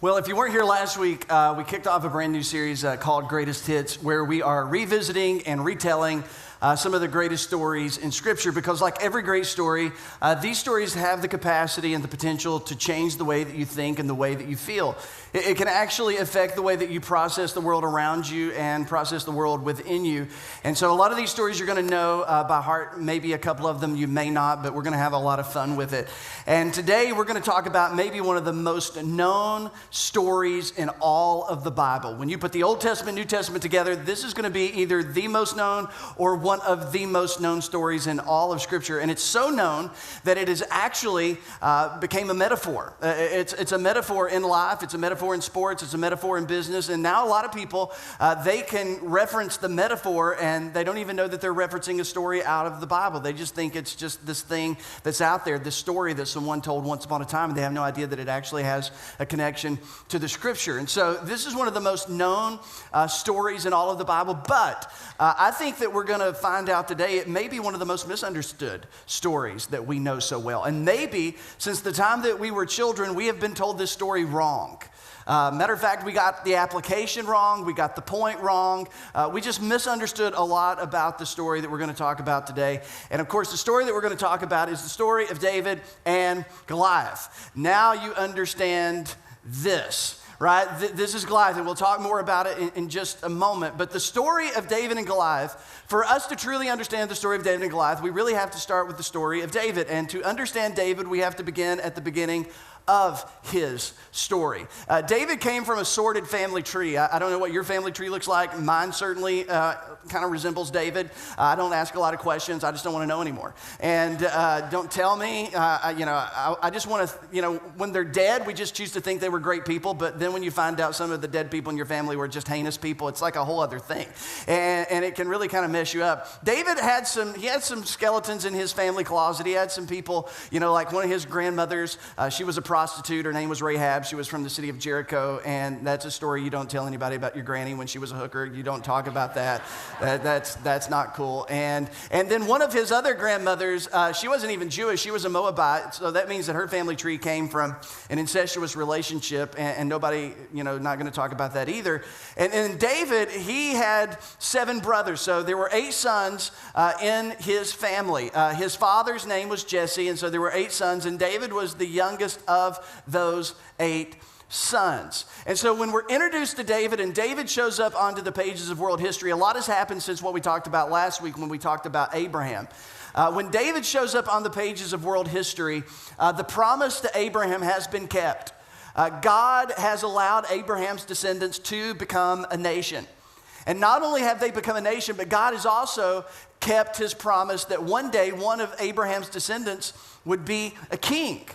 Well, if you weren't here last week, we kicked off a brand new series called Greatest Hits, where we are revisiting and retelling some of the greatest stories in Scripture, because like every great story, these stories have the capacity and the potential to change the way that you think and the way that you feel. It can actually affect the way that you process the world around you and process the world within you. And so a lot of these stories you're going to know by heart, maybe a couple of them you may not, but we're going to have a lot of fun with it. And today we're going to talk about maybe one of the most known stories in all of the Bible. When you put the Old Testament, New Testament together, this is going to be either the most known or one of the most known stories in all of Scripture. And it's so known that it has actually became a metaphor. It's a metaphor in life. It's a metaphor in sports. It's a metaphor in business. And now a lot of people, they can reference the metaphor and they don't even know that they're referencing a story out of the Bible. They just think it's just this thing that's out there, this story that someone told once upon a time, and they have no idea that it actually has a connection to the Scripture. And so this is one of the most known stories in all of the Bible, but I think that we're going to find out today it may be one of the most misunderstood stories that we know so well. And maybe since the time that we were children, we have been told this story wrong. Matter of fact, we got the application wrong, we got the point wrong, we just misunderstood a lot about the story that we're going to talk about today. And of course, the story that we're going to talk about is the story of David and Goliath. Now you understand this, right? This is Goliath, and we'll talk more about it in just a moment. But the story of David and Goliath, for us to truly understand the story of David and Goliath, we really have to start with the story of David. And to understand David, we have to begin at the beginning of his story. David came from a sordid family tree. I don't know what your family tree looks like. Mine certainly kind of resembles David. I don't ask a lot of questions. I just don't want to know anymore. And don't tell me. I just want to, when they're dead, we just choose to think they were great people. But then when you find out some of the dead people in your family were just heinous people, it's like a whole other thing. And it can really kind of mess you up. David had some skeletons in his family closet. He had some people, like one of his grandmothers, she was a prostitute. Her name was Rahab. She was from the city of Jericho, and that's a story you don't tell anybody about your granny when she was a hooker. You don't talk about that. That's not cool. And then one of his other grandmothers, she wasn't even Jewish. She was a Moabite, so that means that her family tree came from an incestuous relationship, and nobody, not going to talk about that either. And David, he had 7 brothers, so there were 8 sons in his family. His father's name was Jesse, and so there were 8 sons, and David was the youngest of those 8 sons. And so when we're introduced to David and David shows up onto the pages of world history, a lot has happened since what we talked about last week when we talked about Abraham. When David shows up on the pages of world history, the promise to Abraham has been kept. God has allowed Abraham's descendants to become a nation. And not only have they become a nation, but God has also kept his promise that one day one of Abraham's descendants would be a king.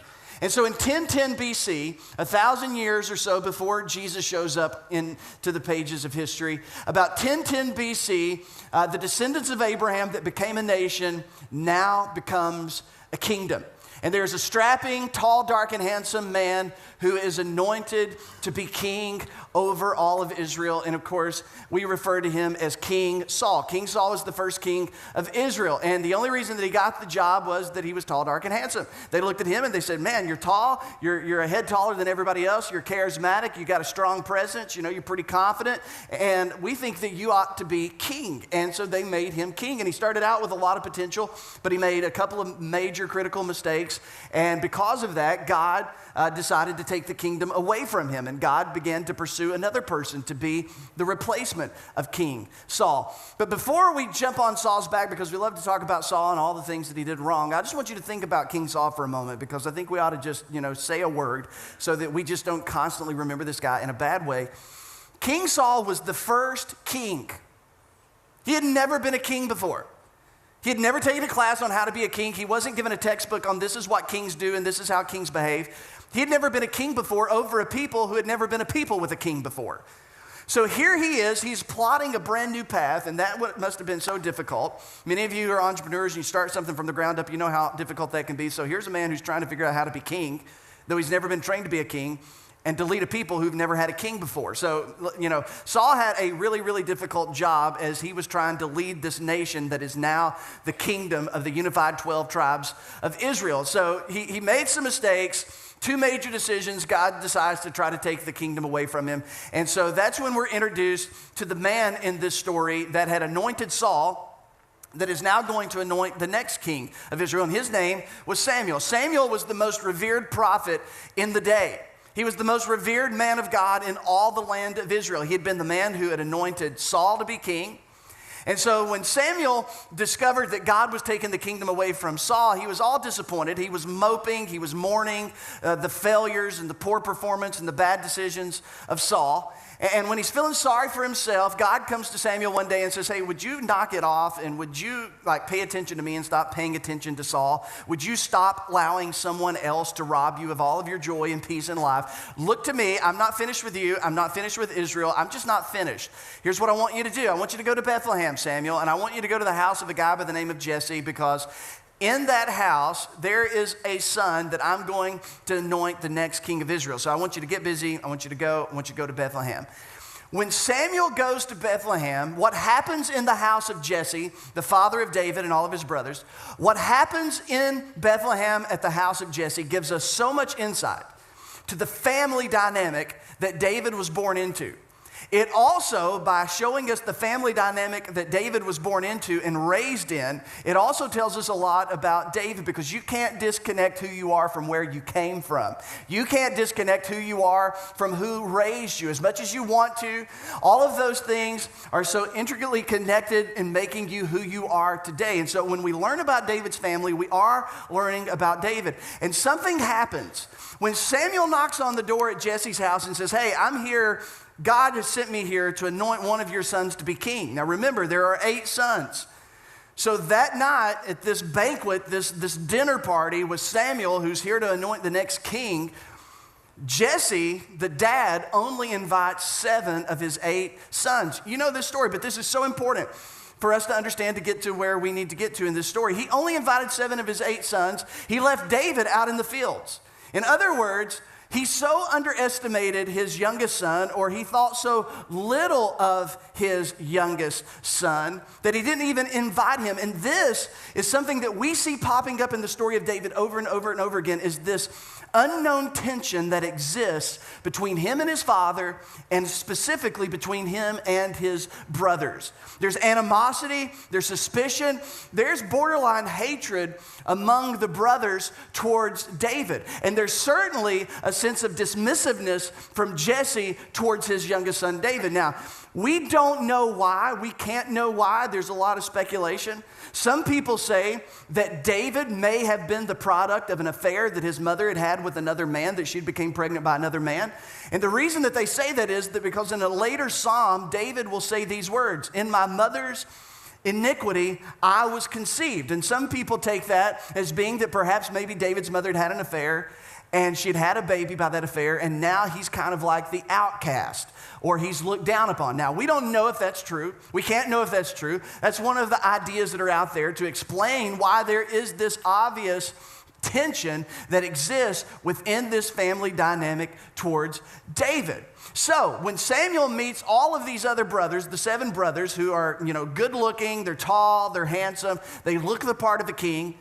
And so in 1010 BC, 1,000 years or so before Jesus shows up into the pages of history, about 1010 BC, the descendants of Abraham that became a nation now becomes a kingdom. And there's a strapping, tall, dark, and handsome man who is anointed to be king over all of Israel. And of course, we refer to him as King Saul. King Saul was the first king of Israel. And the only reason that he got the job was that he was tall, dark, and handsome. They looked at him and they said, man, you're tall. You're a head taller than everybody else. You're charismatic. You got a strong presence. You're pretty confident. And we think that you ought to be king. And so they made him king. And he started out with a lot of potential, but he made a couple of major critical mistakes. And because of that, God decided to take the kingdom away from him. And God began to pursue another person to be the replacement of King Saul. But before we jump on Saul's back, because we love to talk about Saul and all the things that he did wrong, I just want you to think about King Saul for a moment, because I think we ought to just, say a word so that we just don't constantly remember this guy in a bad way. King Saul was the first king. He had never been a king before. He had never taken a class on how to be a king. He wasn't given a textbook on this is what kings do and this is how kings behave. He had never been a king before over a people who had never been a people with a king before. So here he is, he's plotting a brand new path, and that must have been so difficult. Many of you are entrepreneurs and you start something from the ground up, you know how difficult that can be. So here's a man who's trying to figure out how to be king, though he's never been trained to be a king, and to lead a people who've never had a king before. So, Saul had a really, really difficult job as he was trying to lead this nation that is now the kingdom of the unified 12 tribes of Israel. So he made some mistakes. two major decisions, God decides to try to take the kingdom away from him. And so that's when we're introduced to the man in this story that had anointed Saul, that is now going to anoint the next king of Israel. And his name was Samuel. Samuel was the most revered prophet in the day. He was the most revered man of God in all the land of Israel. He had been the man who had anointed Saul to be king. And so when Samuel discovered that God was taking the kingdom away from Saul, he was all disappointed. He was moping, he was mourning the failures and the poor performance and the bad decisions of Saul. And when he's feeling sorry for himself, God comes to Samuel one day and says, hey, would you knock it off and would you pay attention to me and stop paying attention to Saul? Would you stop allowing someone else to rob you of all of your joy and peace in life? Look to me. I'm not finished with you. I'm not finished with Israel. I'm just not finished. Here's what I want you to do. I want you to go to Bethlehem, Samuel, and I want you to go to the house of a guy by the name of Jesse, because in that house, there is a son that I'm going to anoint the next king of Israel. So I want you to get busy. I want you to go to Bethlehem. When Samuel goes to Bethlehem, what happens in the house of Jesse, the father of David and all of his brothers, what happens in Bethlehem at the house of Jesse gives us so much insight to the family dynamic that David was born into. It also, by showing us the family dynamic that David was born into and raised in, it also tells us a lot about David, because you can't disconnect who you are from where you came from. You can't disconnect who you are from who raised you as much as you want to. All of those things are so intricately connected in making you who you are today. And so when we learn about David's family, we are learning about David. And something happens. When Samuel knocks on the door at Jesse's house and says, hey, I'm here. God has sent me here to anoint one of your sons to be king. Now remember, there are 8 sons. So that night at this banquet, this dinner party with Samuel, who's here to anoint the next king, Jesse, the dad, only invites 7 of his 8 sons. You know this story, but this is so important for us to understand to get to where we need to get to in this story. He only invited 7 of his 8 sons. He left David out in the fields. In other words, he so underestimated his youngest son, or he thought so little of his youngest son, that he didn't even invite him. And this is something that we see popping up in the story of David over and over and over again, is this unknown tension that exists between him and his father, and specifically between him and his brothers. There's animosity, there's suspicion, there's borderline hatred among the brothers towards David. And there's certainly a sense of dismissiveness from Jesse towards his youngest son, David. Now, we don't know why. We can't know why. There's a lot of speculation. Some people say that David may have been the product of an affair that his mother had with another man, that she became pregnant by another man. And the reason that they say that is that because in a later psalm, David will say these words, in my mother's iniquity, I was conceived. And some people take that as being that perhaps maybe David's mother had an affair and she'd had a baby by that affair, and now he's kind of like the outcast, or he's looked down upon. Now, we don't know if that's true. We can't know if that's true. That's one of the ideas that are out there to explain why there is this obvious tension that exists within this family dynamic towards David. So when Samuel meets all of these other brothers, the 7 brothers who are, good looking, they're tall, they're handsome, they look the part of the king.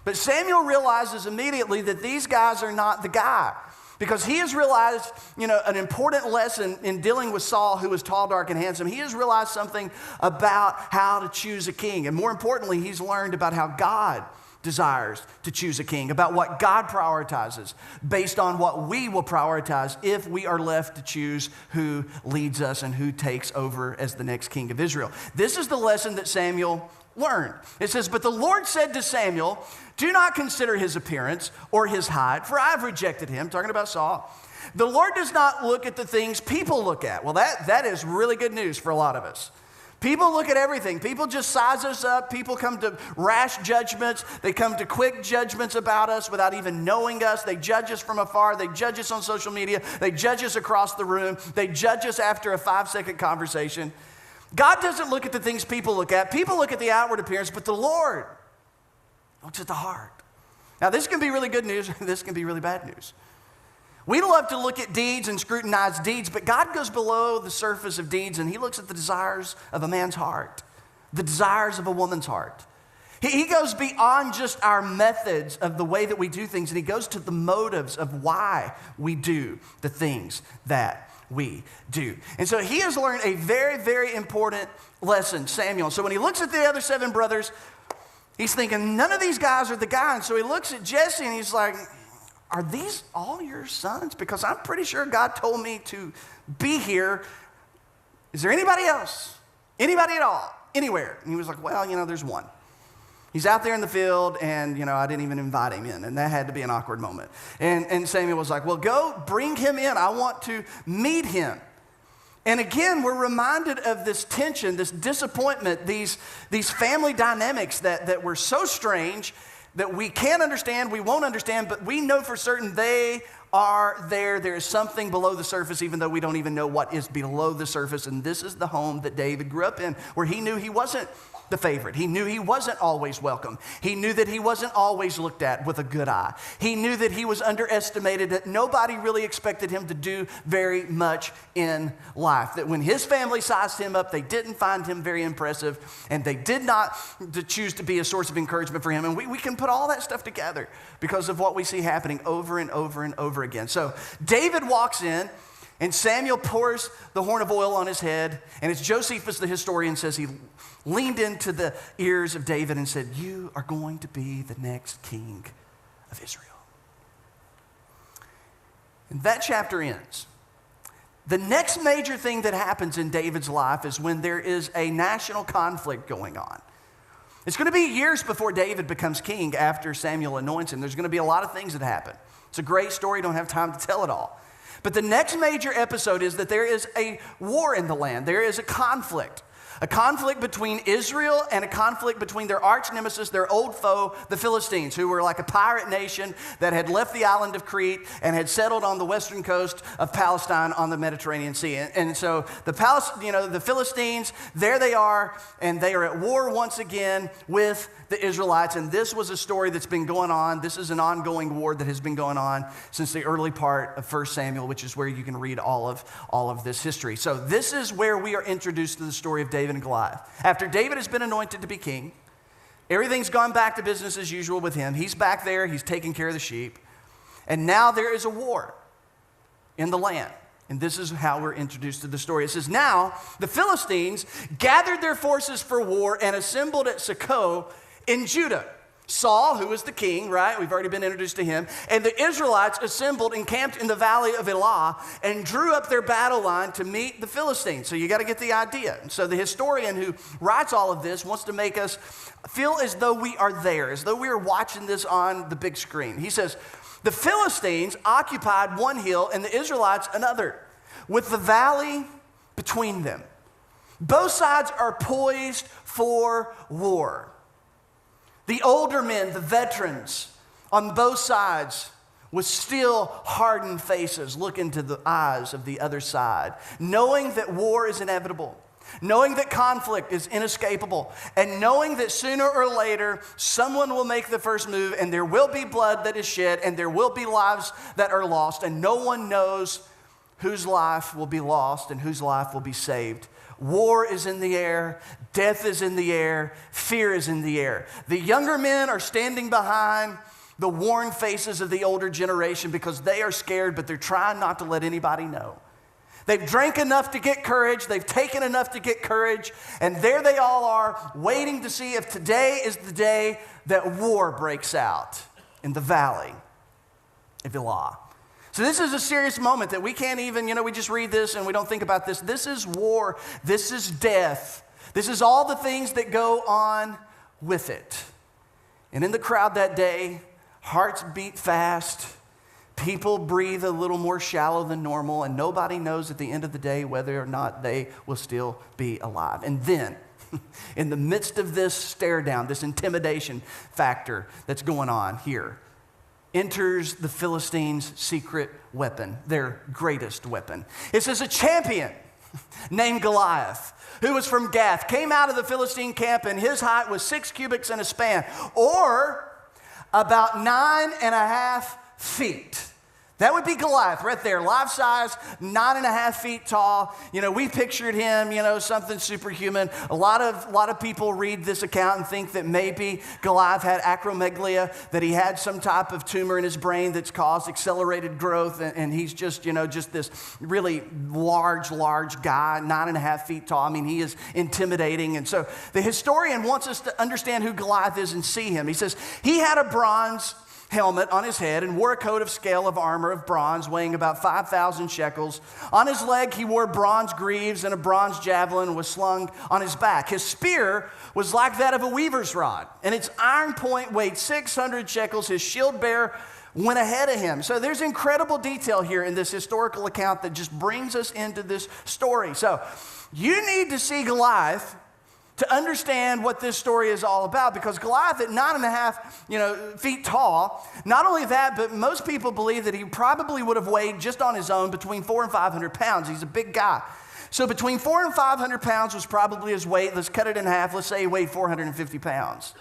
But Samuel realizes immediately that these guys are not the guy, because he has realized, an important lesson in dealing with Saul, who was tall, dark, and handsome. He has realized something about how to choose a king. And more importantly, he's learned about how God desires to choose a king, about what God prioritizes based on what we will prioritize if we are left to choose who leads us and who takes over as the next king of Israel. This is the lesson that Samuel learned. It says, but the Lord said to Samuel, do not consider his appearance or his height, for I have rejected him, talking about Saul. The Lord does not look at the things people look at. Well, that is really good news for a lot of us. People look at everything. People just size us up. People come to rash judgments. They come to quick judgments about us without even knowing us. They judge us from afar. They judge us on social media. They judge us across the room. They judge us after a 5-second conversation. God doesn't look at the things people look at. People look at the outward appearance, but the Lord looks at the heart. Now, this can be really good news. This can be really bad news. We love to look at deeds and scrutinize deeds, but God goes below the surface of deeds, and he looks at the desires of a man's heart, the desires of a woman's heart. He goes beyond just our methods of the way that we do things, and he goes to the motives of why we do the things that we do. And so he has learned a very, very important lesson, Samuel. So when he looks at the other 7 brothers, he's thinking, none of these guys are the guy. And so he looks at Jesse and he's like, are these all your sons? Because I'm pretty sure God told me to be here. Is there anybody else? Anybody at all? Anywhere? And he was like, well, there's one. He's out there in the field, and, I didn't even invite him in, and that had to be an awkward moment. And Samuel was like, well, go bring him in. I want to meet him. And again, we're reminded of this tension, this disappointment, these family dynamics that were so strange that we can't understand, we won't understand, but we know for certain they are there. There is something below the surface, even though we don't even know what is below the surface. And this is the home that David grew up in, where he knew he wasn't the favorite. He knew he wasn't always welcome. He knew that he wasn't always looked at with a good eye. He knew that he was underestimated, that nobody really expected him to do very much in life. That when his family sized him up, they didn't find him very impressive, and they did not choose to be a source of encouragement for him. And we can put all that stuff together because of what we see happening over and over and over again. So David walks in, and Samuel pours the horn of oil on his head, and as Josephus, the historian, says, he leaned into the ears of David and said, you are going to be the next king of Israel. And that chapter ends. The next major thing that happens in David's life is when there is a national conflict going on. It's going to be years before David becomes king after Samuel anoints him. There's going to be a lot of things that happen. It's a great story, don't have time to tell it all. But the next major episode is that there is a war in the land. There is a conflict between Israel and a conflict between their arch nemesis, their old foe, the Philistines, who were like a pirate nation that had left the island of Crete and had settled on the western coast of Palestine on the Mediterranean Sea. And so the Philistines, there they are, and they are at war once again with the Israelites. And this was a story that's been going on. This is an ongoing war that has been going on since the early part of 1 Samuel, which is where you can read all of this history. So this is where we are introduced to the story of David and Goliath. After David has been anointed to be king, everything's gone back to business as usual with him. He's back there, he's taking care of the sheep. And now there is a war in the land. And this is how we're introduced to the story. It says, now the Philistines gathered their forces for war and assembled at Succoth in Judah. Saul, who was the king, right? We've already been introduced to him. And the Israelites assembled and camped in the valley of Elah and drew up their battle line to meet the Philistines. So you got to get the idea. And so the historian who writes all of this wants to make us feel as though we are there, as though we are watching this on the big screen. He says, the Philistines occupied one hill and the Israelites another, with the valley between them. Both sides are poised for war. The older men, the veterans on both sides, with still hardened faces, look into the eyes of the other side, knowing that war is inevitable, knowing that conflict is inescapable, and knowing that sooner or later someone will make the first move and there will be blood that is shed and there will be lives that are lost, and no one knows whose life will be lost and whose life will be saved. War is in the air, death is in the air, fear is in the air. The younger men are standing behind the worn faces of the older generation because they are scared, but they're trying not to let anybody know. They've drank enough to get courage, they've taken enough to get courage, and there they all are waiting to see if today is the day that war breaks out in the valley of Elah. So this is a serious moment that we can't even, we just read this and we don't think about this. This is war. This is death. This is all the things that go on with it. And in the crowd that day, hearts beat fast. People breathe a little more shallow than normal, and nobody knows at the end of the day whether or not they will still be alive. And then, in the midst of this stare down, this intimidation factor that's going on here, enters the Philistines' secret weapon, their greatest weapon. It says a champion named Goliath, who was from Gath, came out of the Philistine camp, and his height was 6 cubits and a span, or about 9.5 feet. That would be Goliath right there, life size, 9.5 feet tall. We pictured him, something superhuman. A lot of people read this account and think that maybe Goliath had acromegalia, that he had some type of tumor in his brain that's caused accelerated growth, and he's just this really large guy, 9.5 feet tall. I mean, he is intimidating. And so the historian wants us to understand who Goliath is and see him. He says, he had a bronze helmet on his head and wore a coat of scale of armor of bronze weighing about 5,000 shekels. On his leg he wore bronze greaves, and a bronze javelin was slung on his back. His spear was like that of a weaver's rod, and its iron point weighed 600 shekels. His shield bearer went ahead of him. So there's incredible detail here in this historical account that just brings us into this story. So you need to see Goliath to understand what this story is all about, because Goliath at 9.5 feet tall, not only that, but most people believe that he probably would have weighed just on his own between 400 and 500 pounds. He's a big guy. So between 400 and 500 pounds was probably his weight. Let's cut it in half. Let's say he weighed 450 pounds.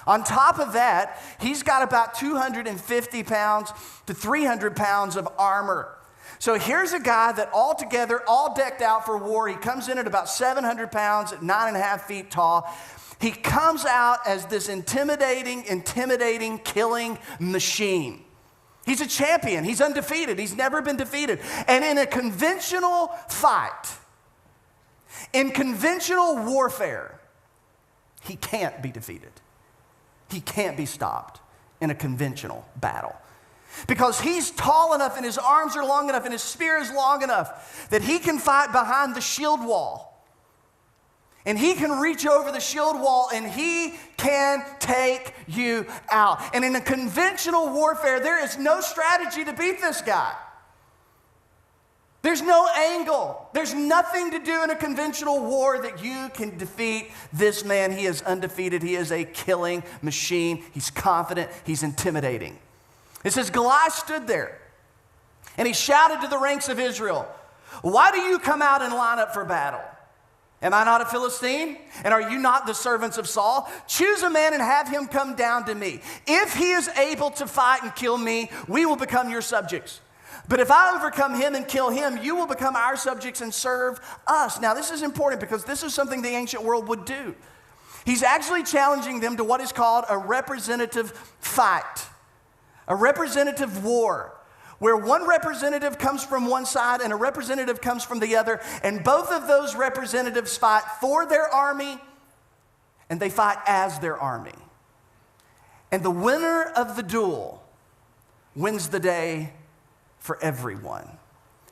On top of that, he's got about 250 pounds to 300 pounds of armor. So here's a guy that altogether, all decked out for war. He comes in at about 700 pounds at 9.5 feet tall. He comes out as this intimidating, killing machine. He's a champion. He's undefeated. He's never been defeated. And in a conventional fight, in conventional warfare, he can't be defeated. He can't be stopped in a conventional battle. Because he's tall enough and his arms are long enough and his spear is long enough that he can fight behind the shield wall. And he can reach over the shield wall and he can take you out. And in a conventional warfare, there is no strategy to beat this guy. There's no angle. There's nothing to do in a conventional war that you can defeat this man. He is undefeated. He is a killing machine. He's confident. He's intimidating. It says, Goliath stood there, and he shouted to the ranks of Israel, "Why do you come out and line up for battle? Am I not a Philistine? And are you not the servants of Saul? Choose a man and have him come down to me. If he is able to fight and kill me, we will become your subjects. But if I overcome him and kill him, you will become our subjects and serve us." Now, this is important because this is something the ancient world would do. He's actually challenging them to what is called a representative fight. A representative war, where one representative comes from one side and a representative comes from the other, and both of those representatives fight for their army, and they fight as their army. And the winner of the duel wins the day for everyone.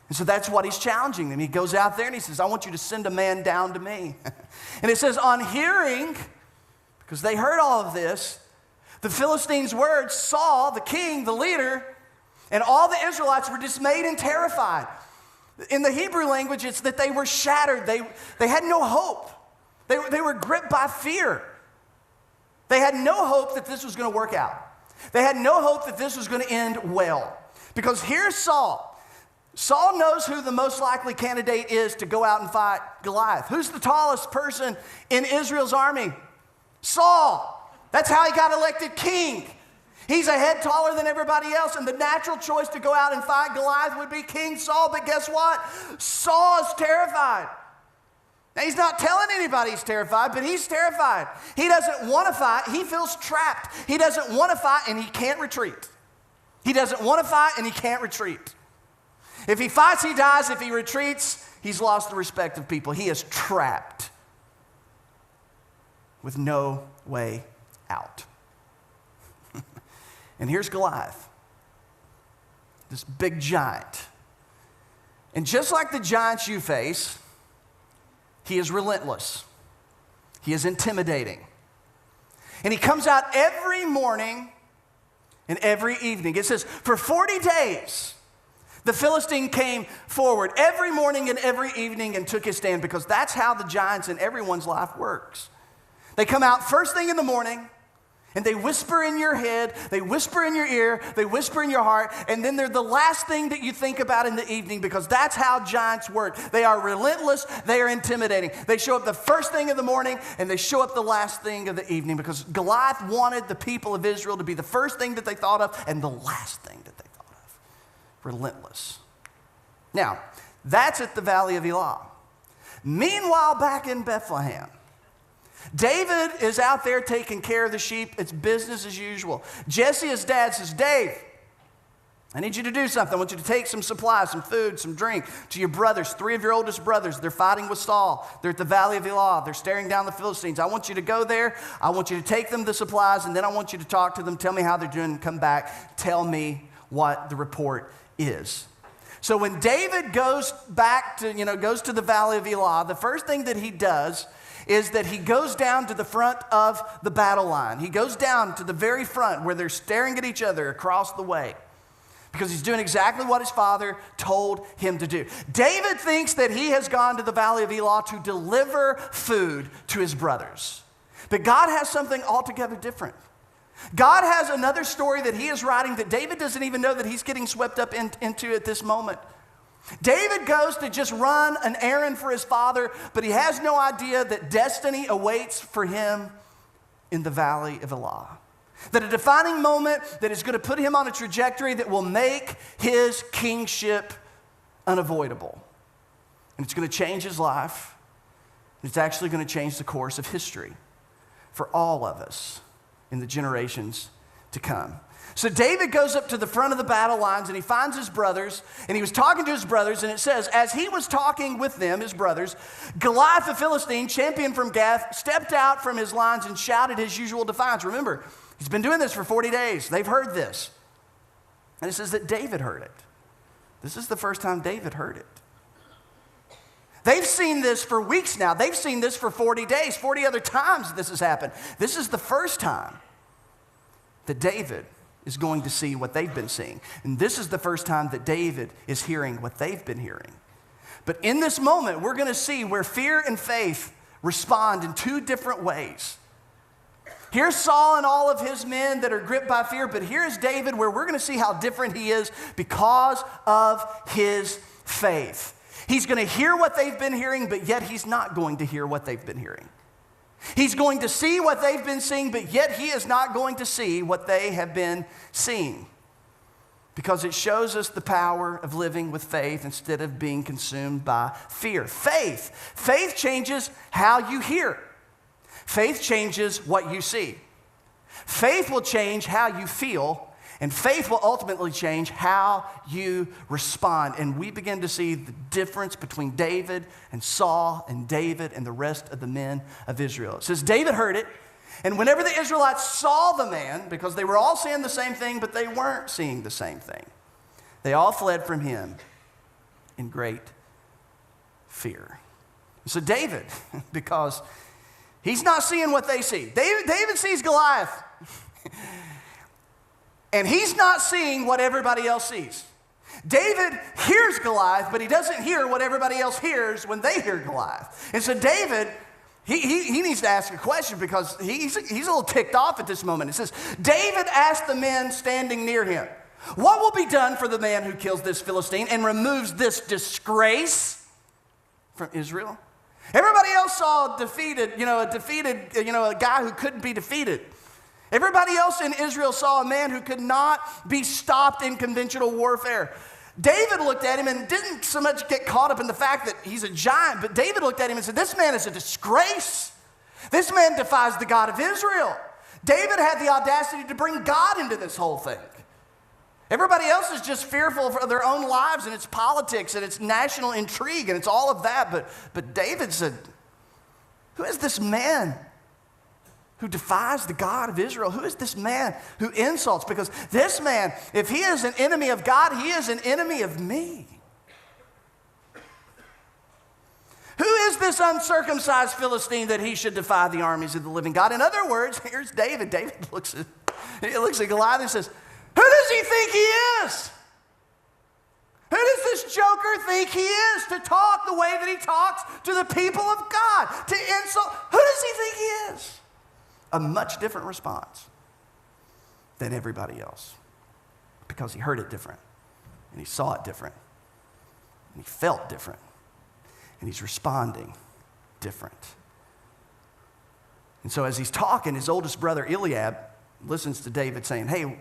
And so that's what he's challenging them. He goes out there and he says, "I want you to send a man down to me." And it says, on hearing, because they heard all of this, the Philistines' words, Saul, the king, the leader, and all the Israelites were dismayed and terrified. In the Hebrew language, it's that they were shattered. They had no hope. They were gripped by fear. They had no hope that this was going to work out. They had no hope that this was going to end well. Because here's Saul. Saul knows who the most likely candidate is to go out and fight Goliath. Who's the tallest person in Israel's army? Saul. That's how he got elected king. He's a head taller than everybody else, and the natural choice to go out and fight Goliath would be King Saul. But guess what? Saul is terrified. Now, he's not telling anybody he's terrified, but he's terrified. He doesn't want to fight. He feels trapped. He doesn't want to fight, and he can't retreat. He doesn't want to fight, and he can't retreat. If he fights, he dies. If he retreats, he's lost the respect of people. He is trapped with no way out. And here's Goliath, this big giant. And just like the giants you face, he is relentless. He is intimidating. And he comes out every morning and every evening. It says, for 40 days, the Philistine came forward every morning and every evening and took his stand, because that's how the giants in everyone's life works. They come out first thing in the morning, and they whisper in your head, they whisper in your ear, they whisper in your heart, and then they're the last thing that you think about in the evening, because that's how giants work. They are relentless, they are intimidating. They show up the first thing in the morning, and they show up the last thing of the evening, because Goliath wanted the people of Israel to be the first thing that they thought of and the last thing that they thought of relentless. Now, that's at the Valley of Elah. Meanwhile, back in Bethlehem, David is out there taking care of the sheep. It's business as usual. Jesse, his dad, says, Dave, I need you to do something. I want you to take some supplies, some food, some drink to your brothers, 3 of your oldest brothers. They're fighting with Saul. They're at the Valley of Elah. They're staring down the Philistines. I want you to go there. I want you to take them the supplies, and then I want you to talk to them. Tell me how they're doing. Come back. Tell me what the report is. So when David goes back to, goes to the Valley of Elah, the first thing that he does is that he goes down to the front of the battle line. He goes down to the very front where they're staring at each other across the way, because he's doing exactly what his father told him to do. David thinks that he has gone to the Valley of Elah to deliver food to his brothers. But God has something altogether different. God has another story that he is writing that David doesn't even know that he's getting swept up into at this moment. David goes to just run an errand for his father, but he has no idea that destiny awaits for him in the Valley of Elah. That a defining moment that is going to put him on a trajectory that will make his kingship unavoidable. And it's going to change his life. And it's actually going to change the course of history for all of us in the generations to come. So David goes up to the front of the battle lines and he finds his brothers, and he was talking to his brothers, and it says, as he was talking with them, his brothers, Goliath the Philistine, champion from Gath, stepped out from his lines and shouted his usual defiance. Remember, he's been doing this for 40 days. They've heard this. And it says that David heard it. This is the first time David heard it. They've seen this for weeks now. They've seen this for 40 days, 40 other times this has happened. This is the first time that David is going to see what they've been seeing. And this is the first time that David is hearing what they've been hearing. But in this moment, we're going to see where fear and faith respond in 2 different ways. Here's Saul and all of his men that are gripped by fear, but here's David, where we're going to see how different he is because of his faith. He's going to hear what they've been hearing, but yet he's not going to hear what they've been hearing. He's going to see what they've been seeing, but yet he is not going to see what they have been seeing. Because it shows us the power of living with faith instead of being consumed by fear. Faith changes how you hear. Faith changes what you see. Faith will change how you feel, and faith will ultimately change how you respond. And we begin to see the difference between David and Saul and David and the rest of the men of Israel. It says David heard it, and whenever the Israelites saw the man, because they were all seeing the same thing, but they weren't seeing the same thing, they all fled from him in great fear. So David, because he's not seeing what they see. David sees Goliath. And he's not seeing what everybody else sees. David hears Goliath, but he doesn't hear what everybody else hears when they hear Goliath. And so David, he needs to ask a question, because he's a little ticked off at this moment. It says, David asked the men standing near him, what will be done for the man who kills this Philistine and removes this disgrace from Israel? Everybody else saw a guy who couldn't be defeated. Everybody else in Israel saw a man who could not be stopped in conventional warfare. David looked at him and didn't so much get caught up in the fact that he's a giant, but David looked at him and said, this man is a disgrace. This man defies the God of Israel. David had the audacity to bring God into this whole thing. Everybody else is just fearful for their own lives and its politics and its national intrigue and it's all of that. But David said, who is this man who defies the God of Israel? Who is this man who insults? Because this man, if he is an enemy of God, he is an enemy of me. Who is this uncircumcised Philistine that he should defy the armies of the living God? In other words, here's David. David looks at Goliath and says, who does he think he is? Who does this joker think he is to talk the way that he talks to the people of God? To insult, who does he think he is? A much different response than everybody else, because he heard it different, and he saw it different, and he felt different, and he's responding different. And so as he's talking, his oldest brother Eliab, listens to David saying, hey,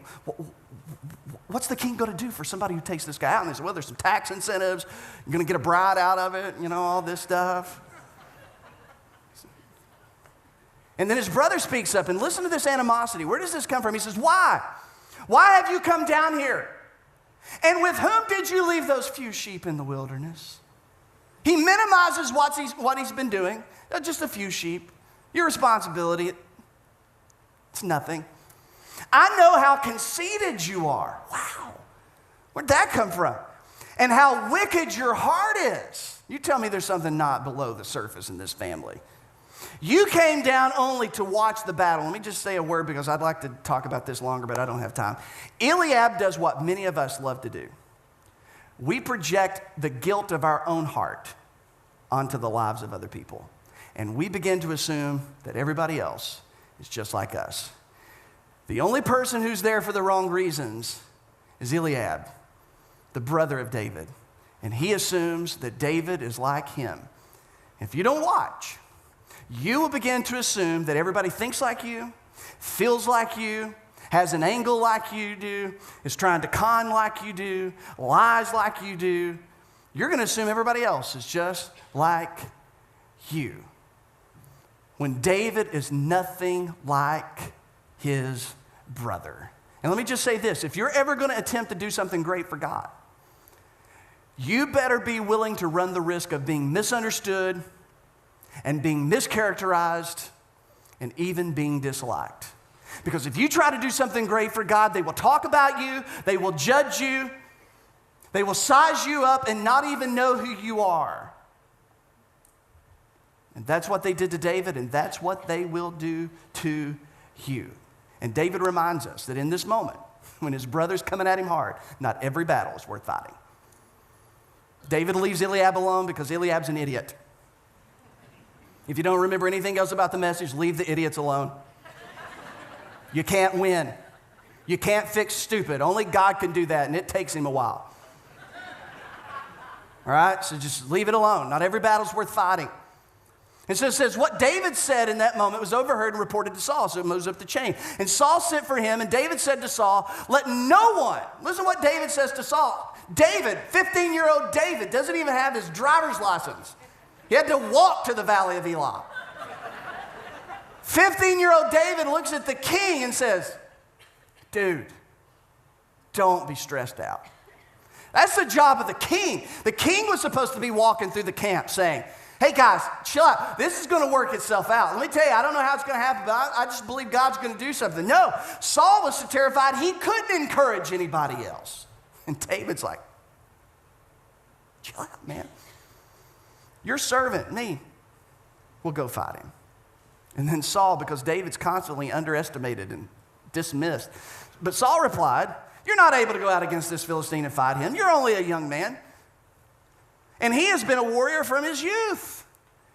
what's the king going to do for somebody who takes this guy out? And they say, well, there's some tax incentives. You're going to get a bride out of it, all this stuff. And then his brother speaks up, and listen to this animosity. Where does this come from? He says, why? Why have you come down here? And with whom did you leave those few sheep in the wilderness? He minimizes what he's been doing. Just a few sheep. Your responsibility, it's nothing. I know how conceited you are. Wow. Where'd that come from? And how wicked your heart is. You tell me there's something not below the surface in this family. You came down only to watch the battle. Let me just say a word because I'd like to talk about this longer, but I don't have time. Eliab does what many of us love to do. We project the guilt of our own heart onto the lives of other people. And we begin to assume that everybody else is just like us. The only person who's there for the wrong reasons is Eliab, the brother of David. And he assumes that David is like him. If you don't watch, you will begin to assume that everybody thinks like you, feels like you, has an angle like you do, is trying to con like you do, lies like you do. You're going to assume everybody else is just like you. When David is nothing like his brother. And let me just say this, if you're ever going to attempt to do something great for God, you better be willing to run the risk of being misunderstood and being mischaracterized and even being disliked. Because if you try to do something great for God, they will talk about you, they will judge you, they will size you up and not even know who you are. And that's what they did to David, and that's what they will do to you. And David reminds us that in this moment, when his brother's coming at him hard, not every battle is worth fighting. David leaves Eliab alone because Eliab's an idiot. If you don't remember anything else about the message, leave the idiots alone. You can't win. You can't fix stupid. Only God can do that, and it takes him a while. All right? So just leave it alone. Not every battle's worth fighting. And so it says, what David said in that moment was overheard and reported to Saul, so it moves up the chain. And Saul sent for him, and David said to Saul, let no one, listen to what David says to Saul. David, 15-year-old David, doesn't even have his driver's license. He had to walk to the valley of Elah. 15-year-old David looks at the king and says, dude, don't be stressed out. That's the job of the king. The king was supposed to be walking through the camp saying, hey guys, chill out. This is going to work itself out. Let me tell you, I don't know how it's going to happen, but I just believe God's going to do something. No, Saul was so terrified he couldn't encourage anybody else. And David's like, chill out, man. Your servant, me, will go fight him. And then Saul, because David's constantly underestimated and dismissed. But Saul replied, you're not able to go out against this Philistine and fight him. You're only a young man. And he has been a warrior from his youth.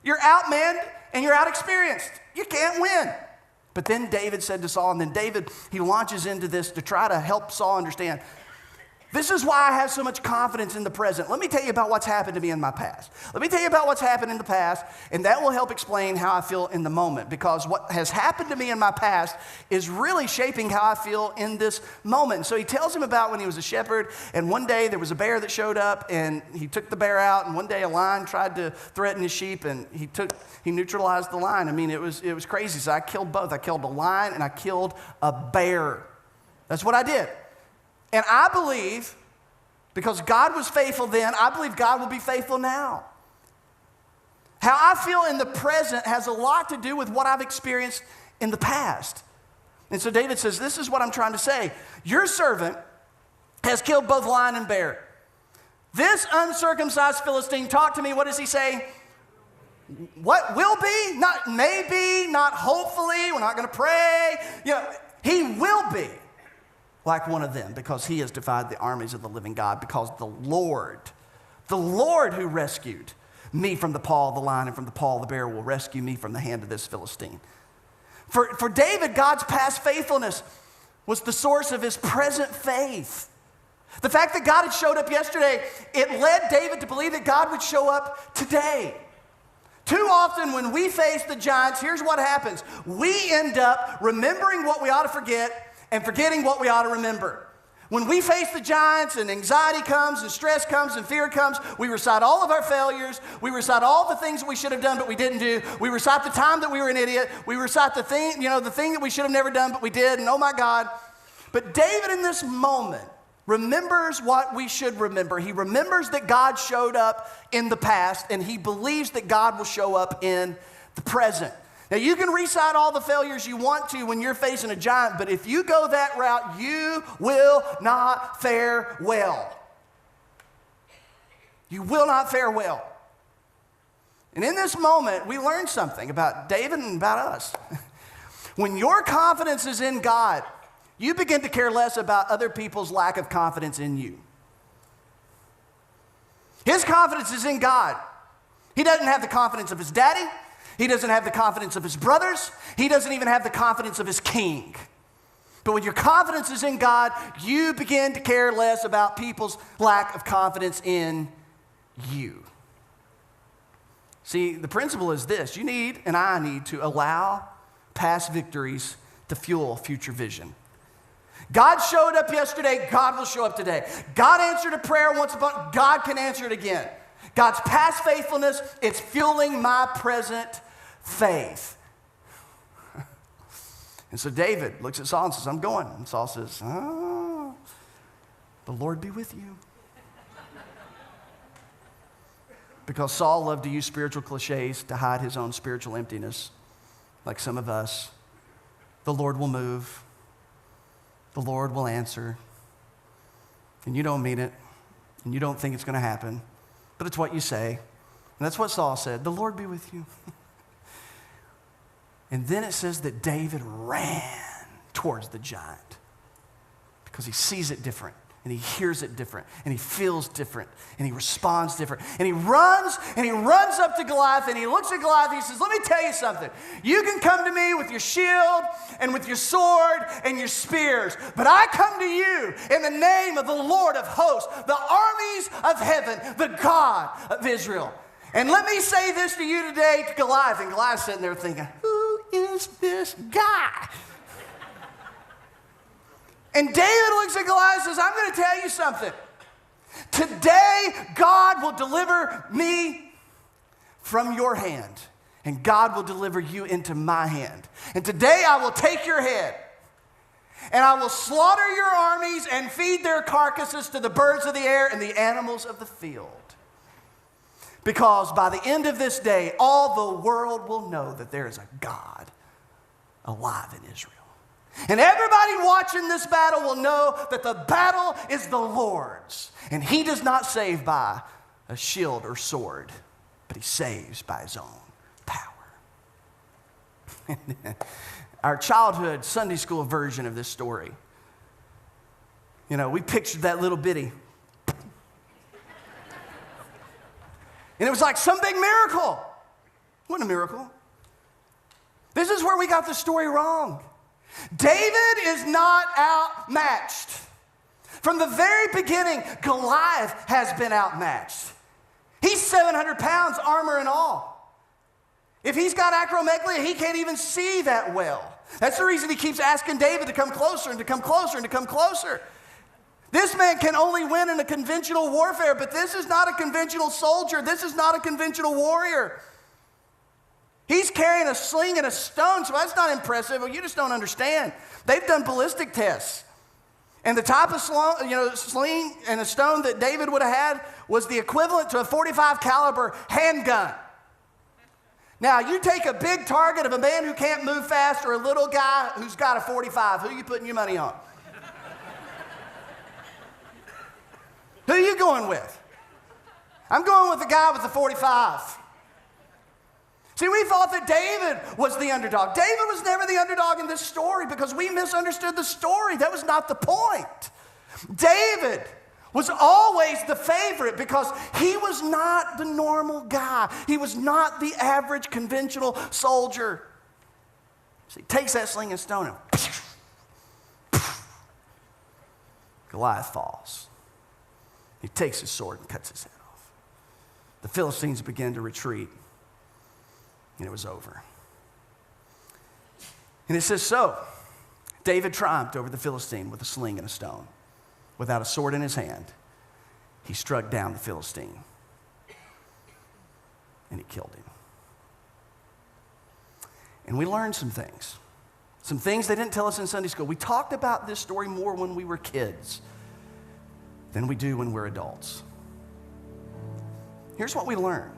You're outmanned and you're outexperienced. You can't win. But then David said to Saul, and then David, he launches into this to try to help Saul understand, this is why I have so much confidence in the present. Let me tell you about what's happened to me in my past. Let me tell you about what's happened in the past, and that will help explain how I feel in the moment, because what has happened to me in my past is really shaping how I feel in this moment. And so he tells him about when he was a shepherd, and one day there was a bear that showed up, and he took the bear out, and one day a lion tried to threaten his sheep, and he neutralized the lion. I mean, it was crazy. So I killed both. I killed a lion, and I killed a bear. That's what I did. And I believe, because God was faithful then, I believe God will be faithful now. How I feel in the present has a lot to do with what I've experienced in the past. And so David says, this is what I'm trying to say. Your servant has killed both lion and bear. This uncircumcised Philistine talked to me. What does he say? What will be? Not maybe, not hopefully. We're not going to pray. He will be like one of them, because he has defied the armies of the living God, because the Lord who rescued me from the paw of the lion and from the paw of the bear will rescue me from the hand of this Philistine. For David, God's past faithfulness was the source of his present faith. The fact that God had showed up yesterday, it led David to believe that God would show up today. Too often when we face the giants, here's what happens. We end up remembering what we ought to forget and forgetting what we ought to remember. When we face the giants and anxiety comes and stress comes and fear comes, we recite all of our failures. We recite all the things that we should have done but we didn't do. We recite the time that we were an idiot. We recite the thing that we should have never done but we did, and oh my God. But David in this moment remembers what we should remember. He remembers that God showed up in the past, and he believes that God will show up in the present. Now, you can recite all the failures you want to when you're facing a giant, but if you go that route, you will not fare well. You will not fare well. And in this moment, we learn something about David and about us. When your confidence is in God, you begin to care less about other people's lack of confidence in you. His confidence is in God. He doesn't have the confidence of his daddy. He doesn't have the confidence of his brothers. He doesn't even have the confidence of his king. But when your confidence is in God, you begin to care less about people's lack of confidence in you. See, the principle is this. You need, and I need, to allow past victories to fuel future vision. God showed up yesterday, God will show up today. God answered a prayer once upon, God can answer it again. God's past faithfulness, it's fueling my present faith. And so David looks at Saul and says, I'm going. And Saul says, oh, the Lord be with you. Because Saul loved to use spiritual cliches to hide his own spiritual emptiness, like some of us. The Lord will move. The Lord will answer. And you don't mean it. And you don't think it's going to happen. But it's what you say. And that's what Saul said. The Lord be with you. And then it says that David ran towards the giant because he sees it different, and he hears it different, and he feels different, and he responds different. And he runs up to Goliath, and he looks at Goliath, and he says, let me tell you something. You can come to me with your shield and with your sword and your spears, but I come to you in the name of the Lord of hosts, the armies of heaven, the God of Israel. And let me say this to you today, to Goliath. And Goliath's sitting there thinking, who is this guy? And David looks at Goliath and says, I'm going to tell you something. Today, God will deliver me from your hand, and God will deliver you into my hand. And today, I will take your head, and I will slaughter your armies and feed their carcasses to the birds of the air and the animals of the field. Because by the end of this day, all the world will know that there is a God alive in Israel. And everybody watching this battle will know that the battle is the Lord's. And he does not save by a shield or sword, but he saves by his own power. Our childhood Sunday school version of this story, we pictured that little bitty. And it was like some big miracle. It wasn't a miracle. This is where we got the story wrong. David is not outmatched. From the very beginning, Goliath has been outmatched. He's 700 pounds, armor and all. If he's got acromegaly, he can't even see that well. That's the reason he keeps asking David to come closer and to come closer and to come closer. This man can only win in a conventional warfare, but this is not a conventional soldier. This is not a conventional warrior. He's carrying a sling and a stone, so that's not impressive. Well, you just don't understand. They've done ballistic tests. And the type of sling and a stone that David would have had was the equivalent to a .45 caliber handgun. Now, you take a big target of a man who can't move fast or a little guy who's got a .45. Who are you putting your money on? Who are you going with? I'm going with the guy with the .45. See, we thought that David was the underdog. David was never the underdog in this story because we misunderstood the story. That was not the point. David was always the favorite because he was not the normal guy. He was not the average conventional soldier. So he takes that sling and stone and Goliath falls. He takes his sword and cuts his head off. The Philistines begin to retreat. And it was over. And it says, so David triumphed over the Philistine with a sling and a stone. Without a sword in his hand, he struck down the Philistine. And he killed him. And we learned some things. Some things they didn't tell us in Sunday school. We talked about this story more when we were kids than we do when we're adults. Here's what we learn.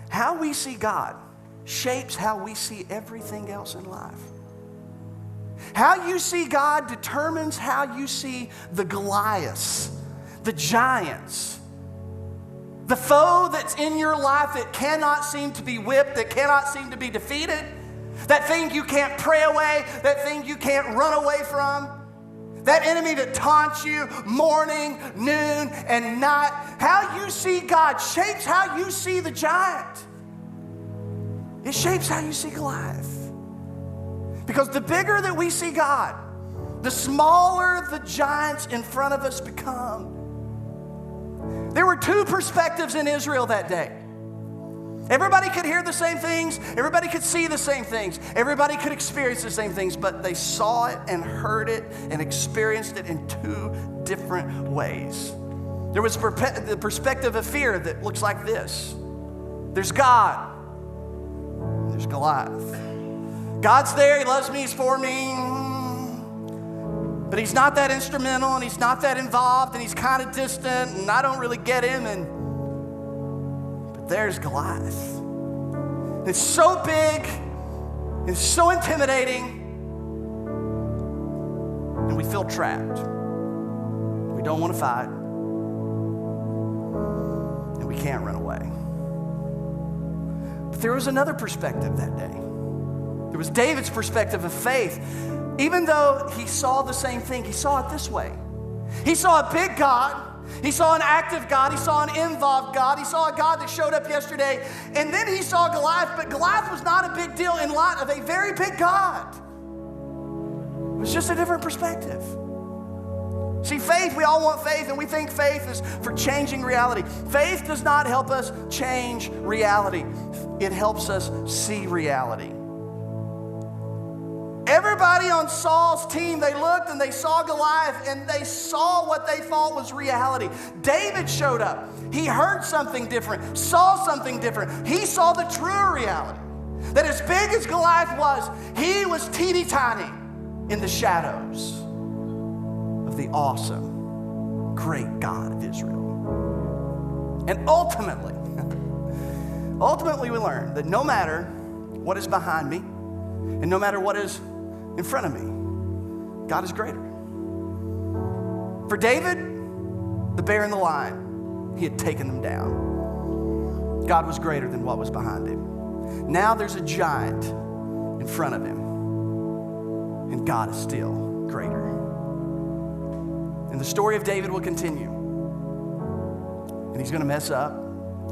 How we see God shapes how we see everything else in life. How you see God determines how you see the Goliaths, the giants, the foe that's in your life that cannot seem to be whipped, that cannot seem to be defeated, that thing you can't pray away, that thing you can't run away from, that enemy that taunts you morning, noon, and night. How you see God shapes how you see the giant. It shapes how you see Goliath. Because the bigger that we see God, the smaller the giants in front of us become. There were two perspectives in Israel that day. Everybody could hear the same things. Everybody could see the same things. Everybody could experience the same things, but they saw it and heard it and experienced it in two different ways. There was the perspective of fear that looks like this. There's God. There's Goliath. God's there, he loves me, he's for me. But he's not that instrumental and he's not that involved and he's kind of distant and I don't really get him. But there's Goliath. It's so big, it's so intimidating, and we feel trapped. We don't want to fight, and we can't run away. But there was another perspective that day. There was David's perspective of faith. Even though he saw the same thing, he saw it this way. He saw a big God. He saw an active God. He saw an involved God. He saw a God that showed up yesterday. And then he saw Goliath, but Goliath was not a big deal in light of a very big God. It was just a different perspective. See, faith, we all want faith, and we think faith is for changing reality. Faith does not help us change reality. It helps us see reality. Everybody on Saul's team, they looked and they saw Goliath and they saw what they thought was reality. David showed up. He heard something different, saw something different. He saw the true reality. That as big as Goliath was, he was teeny tiny in the shadows of the awesome, great God of Israel. And ultimately we learn that no matter what is behind me and no matter what is in front of me, God is greater. For David, the bear and the lion, he had taken them down. God was greater than what was behind him. Now there's a giant in front of him, and God is still greater. And the story of David will continue. And he's going to mess up,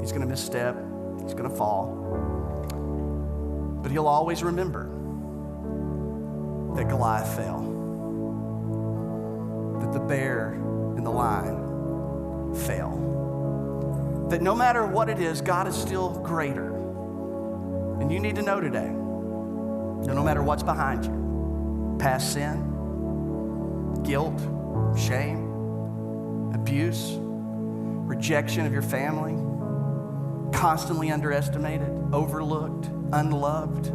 he's going to misstep, he's going to fall. But he'll always remember that Goliath fell, that the bear and the lion fell, that no matter what it is, God is still greater. And you need to know today that no matter what's behind you, past sin, guilt, shame, abuse, rejection of your family, constantly underestimated, overlooked, unloved,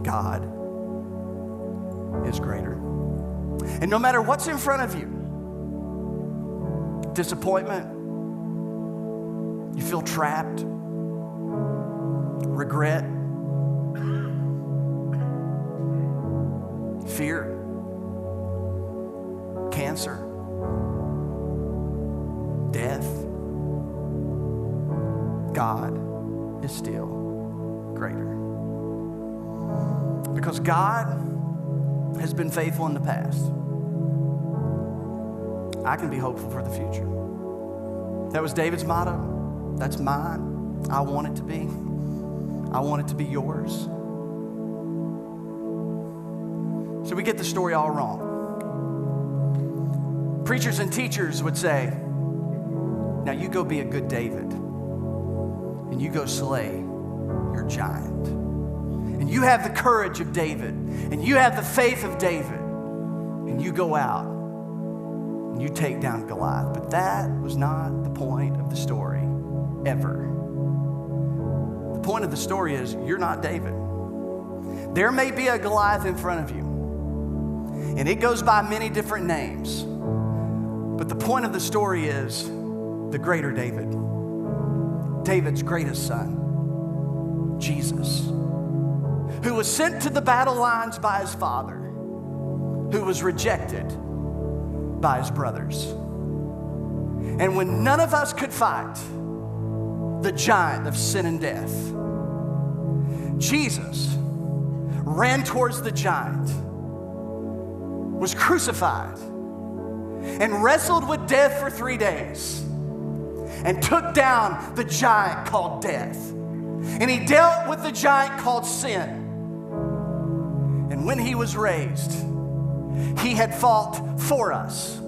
God is greater. And no matter what's in front of you, disappointment, you feel trapped, regret, fear, cancer, death, God is still greater. Because God has been faithful in the past, I can be hopeful for the future. That was David's motto. That's mine. I want it to be. I want it to be yours. So we get the story all wrong. Preachers and teachers would say, now you go be a good David, and you go slay your giant. And you have the courage of David, and you have the faith of David, and you go out and you take down Goliath. But that was not the point of the story, ever. The point of the story is you're not David. There may be a Goliath in front of you, and it goes by many different names. But the point of the story is the greater David, David's greatest son, Jesus, who was sent to the battle lines by his father, who was rejected by his brothers. And when none of us could fight the giant of sin and death, Jesus ran towards the giant, was crucified, and wrestled with death for 3 days, and took down the giant called death. And he dealt with the giant called sin. And when he was raised, he had fought for us.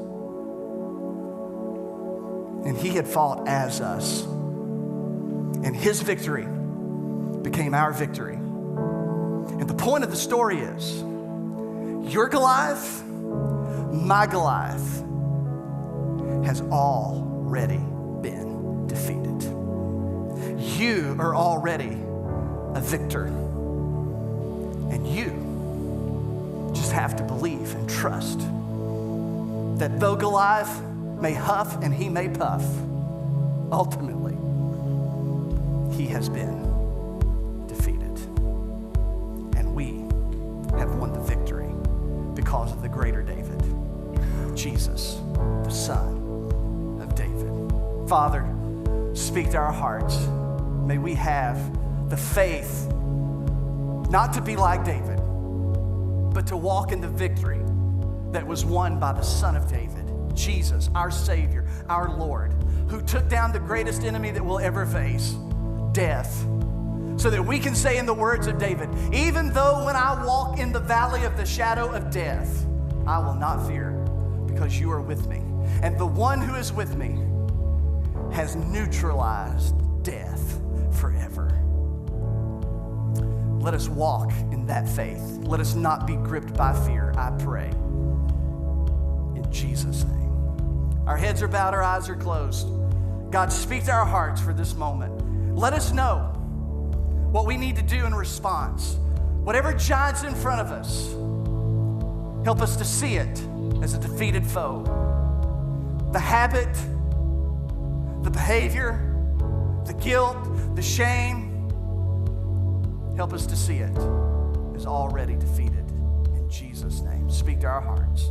And he had fought as us. And his victory became our victory. And the point of the story is, your Goliath, my Goliath, has already been defeated. You are already a victor. And you just have to believe and trust that though Goliath may huff and he may puff, ultimately, he has been defeated. And we have won the victory because of the greater David, Jesus, the Son of David. Father, speak to our hearts. May we have the faith not to be like David, but to walk in the victory that was won by the Son of David, Jesus, our Savior, our Lord, who took down the greatest enemy that we'll ever face, death, so that we can say in the words of David, even though when I walk in the valley of the shadow of death, I will not fear, because you are with me. And the one who is with me has neutralized death forever. Let us walk in that faith. Let us not be gripped by fear, I pray. In Jesus' name. Our heads are bowed, our eyes are closed. God, speak to our hearts for this moment. Let us know what we need to do in response. Whatever giant's in front of us, help us to see it as a defeated foe. The habit, the behavior, the guilt, the shame, help us to see it as already defeated. In Jesus' name, speak to our hearts.